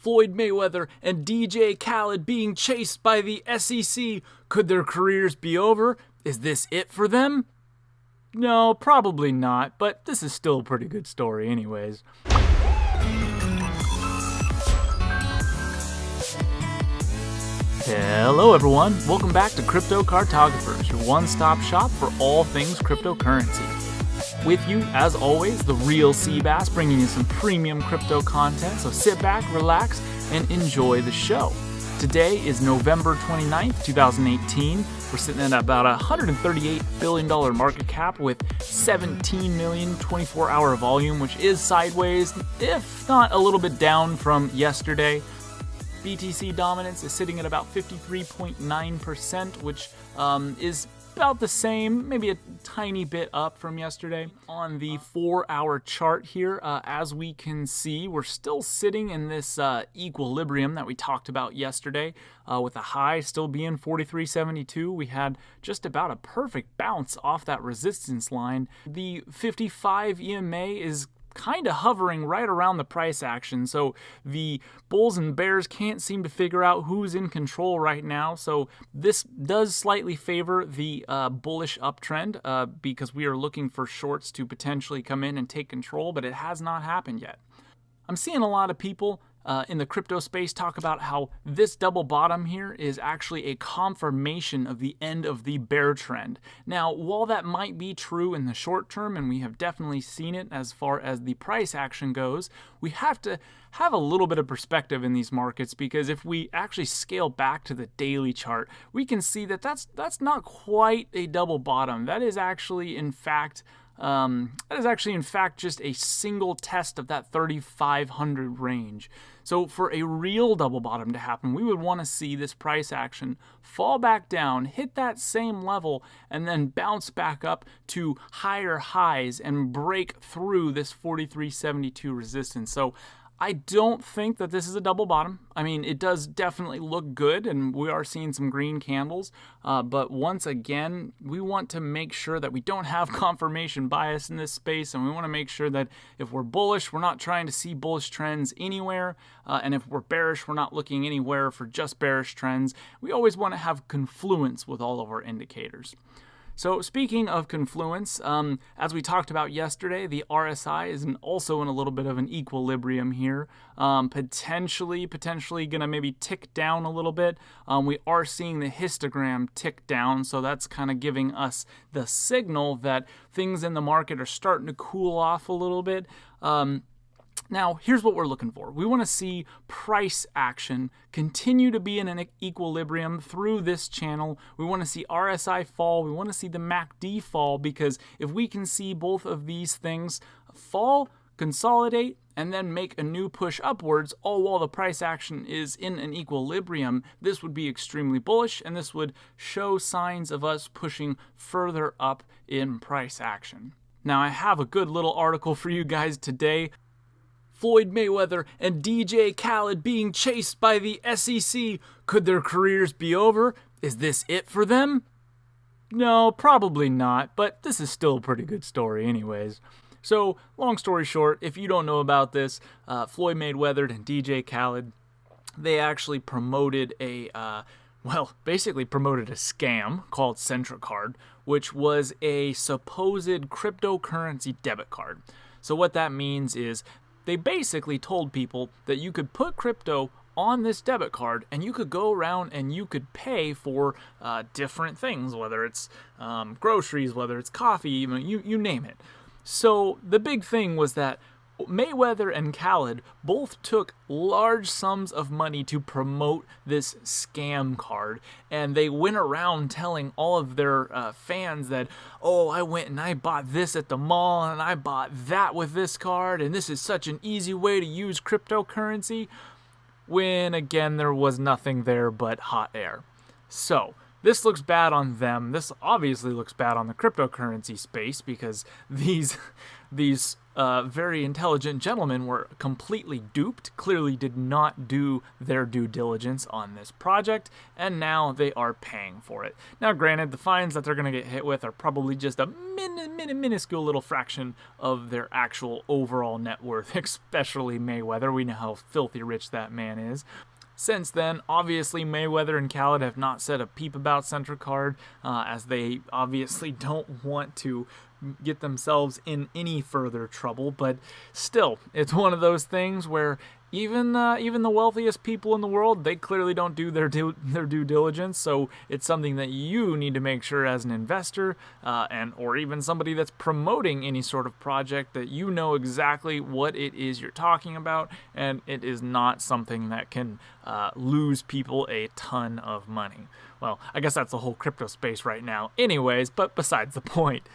Floyd Mayweather and DJ Khaled being chased by the SEC. Could their careers be over? Is this it for them? No, probably not, but this is still a pretty good story anyways. Hello everyone, welcome back to Crypto Cartographers, your one-stop shop for all things cryptocurrency. With you, as always, the real Seabass, bringing you some premium crypto content, so sit back, relax, and enjoy the show. Today is November 29th, 2018. We're sitting at about a $138 billion market cap with 17 million 24-hour volume, which is sideways, if not a little bit down from yesterday. BTC dominance is sitting at about 53.9%, which is about the same, maybe a tiny bit up from yesterday. On the 4-hour chart here, as we can see, we're still sitting in this equilibrium that we talked about yesterday, with the high still being 43.72. We had just about a perfect bounce off that resistance line. The 55 EMA is kind of hovering right around the price action, so the bulls and bears can't seem to figure out who's in control right now. So this does slightly favor the bullish uptrend because we are looking for shorts to potentially come in and take control, but it has not happened yet. I'm seeing a lot of people in the crypto space talk about how this double bottom here is actually a confirmation of the end of the bear trend. Now, while that might be true in the short term, and we have definitely seen it as far as the price action goes, we have to have a little bit of perspective in these markets, because if we actually scale back to the daily chart, we can see that that's not quite a double bottom. That is actually, in fact, just a single test of that 3,500 range. So for a real double bottom to happen, we would want to see this price action fall back down, hit that same level, and then bounce back up to higher highs and break through this 43.72 resistance. So I don't think that this is a double bottom. I mean, it does definitely look good, and we are seeing some green candles. But once again, we want to make sure that we don't have confirmation bias in this space, and we want to make sure that if we're bullish, we're not trying to see bullish trends anywhere. And if we're bearish, we're not looking anywhere for just bearish trends. We always want to have confluence with all of our indicators. So speaking of confluence, as we talked about yesterday, the RSI is also in a little bit of an equilibrium here, potentially going to maybe tick down a little bit. We are seeing the histogram tick down, so that's kind of giving us the signal that things in the market are starting to cool off a little bit. Now, here's what we're looking for. We want to see price action continue to be in an equilibrium through this channel. We want to see RSI fall. We want to see the MACD fall, because if we can see both of these things fall, consolidate, and then make a new push upwards, all while the price action is in an equilibrium, this would be extremely bullish, and this would show signs of us pushing further up in price action. Now, I have a good little article for you guys today. Floyd Mayweather and DJ Khaled being chased by the SEC. Could their careers be over? Is this it for them? No, probably not, but this is still a pretty good story anyways. So, long story short, if you don't know about this, Floyd Mayweather and DJ Khaled, they actually promoted basically promoted a scam called CentraCard, which was a supposed cryptocurrency debit card. So what that means is they basically told people that you could put crypto on this debit card and you could go around and you could pay for different things, whether it's groceries, whether it's coffee, you name it. So the big thing was that Mayweather and Khaled both took large sums of money to promote this scam card, and they went around telling all of their fans that, oh, I went and I bought this at the mall, and I bought that with this card, and this is such an easy way to use cryptocurrency, when again there was nothing there but hot air. So this looks bad on them. This obviously looks bad on the cryptocurrency space, because these very intelligent gentlemen were completely duped, clearly did not do their due diligence on this project, and now they are paying for it. Now, granted, the fines that they're going to get hit with are probably just a minuscule little fraction of their actual overall net worth, especially Mayweather. We know how filthy rich that man is. Since then, obviously, Mayweather and Khaled have not said a peep about CentraCard, as they obviously don't want to get themselves in any further trouble. But still, it's one of those things where even the wealthiest people in the world, they clearly don't do their due diligence. So it's something that you need to make sure as an investor, or even somebody that's promoting any sort of project, that you know exactly what it is you're talking about, and it is not something that can lose people a ton of money. Well, I guess that's the whole crypto space right now anyways, but besides the point.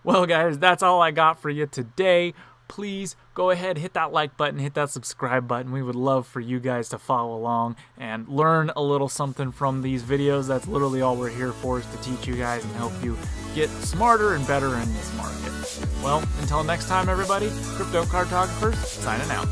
Well, guys, that's all I got for you today. Please go ahead, hit that like button, hit that subscribe button. We would love for you guys to follow along and learn a little something from these videos. That's literally all we're here for, is to teach you guys and help you get smarter and better in this market. Well, until next time, everybody, Crypto Cartographers signing out.